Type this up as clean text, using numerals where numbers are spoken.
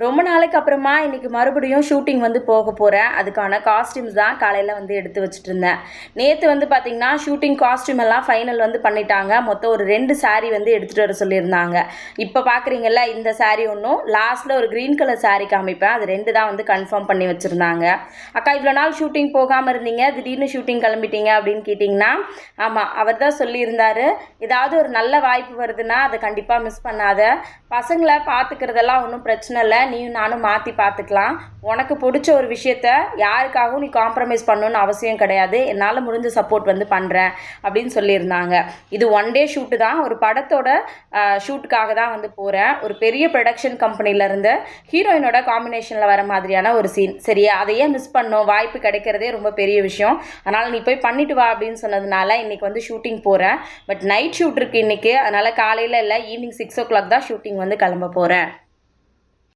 ரொம்ப நாளைக்கு அப்புறமா இன்றைக்கி மறுபடியும் ஷூட்டிங் வந்து போக போகிறேன். அதுக்கான காஸ்டியூம்ஸ் தான் காலையில் வந்து எடுத்து வச்சுட்டு இருந்தேன். நேற்று வந்து பார்த்திங்கன்னா ஷூட்டிங் காஸ்டியூம் எல்லாம் ஃபைனல் வந்து பண்ணிட்டாங்க. மொத்தம் ஒரு 2 சாரீ வந்து எடுத்துகிட்டு வர சொல்லியிருந்தாங்க. இப்போ பார்க்குறீங்கல்ல, இந்த சாரீ ஒன்றும், லாஸ்ட்டில் ஒரு க்ரீன் கலர் சாரீ காமிப்பேன். அது 2 தான் வந்து கன்ஃபார்ம் பண்ணி வச்சுருந்தாங்க. அக்கா இவ்வளோ நாள் ஷூட்டிங் போகாமல் இருந்தீங்க, திடீர்னு ஷூட்டிங் கிளம்பிட்டீங்க அப்படின்னு கேட்டிங்கன்னா, ஆமாம், அவர் தான் சொல்லியிருந்தார், ஏதாவது ஒரு நல்ல வாய்ப்பு வருதுன்னா அதை கண்டிப்பாக மிஸ் பண்ணாத, பசங்களை பார்த்துக்கிறதெல்லாம் ஒன்றும் பிரச்சனை இல்லை, நீயும் நானும் மாற்றி பார்த்துக்கலாம், உனக்கு பிடிச்ச ஒரு விஷயத்த யாருக்காகவும் நீ காம்ப்ரமைஸ் பண்ணணுன்னு அவசியம் கிடையாது, என்னால் முடிஞ்ச சப்போர்ட் வந்து பண்ணுறேன் அப்படின்னு சொல்லியிருந்தாங்க. இது 1 டே ஷூட்டு தான், ஒரு படத்தோட ஷூட்டுக்காக தான் வந்து போகிறேன். ஒரு பெரிய ப்ரொடக்ஷன் கம்பெனிலேருந்து ஹீரோயினோட காம்பினேஷனில் வர மாதிரியான ஒரு சீன். சரியா, அதையே மிஸ் பண்ணோம், வாய்ப்பு கிடைக்கிறதே ரொம்ப பெரிய விஷயம், அதனால் நீ போய் பண்ணிட்டு வா அப்படின்னு சொன்னதுனால இன்றைக்கி வந்து ஷூட்டிங் போகிறேன். பட் நைட் ஷூட் இருக்குது இன்றைக்கி, அதனால் காலையில் இல்லை, ஈவினிங் 6 o'clock தான் ஷூட்டிங் வந்து கிளம்ப போகிறேன்.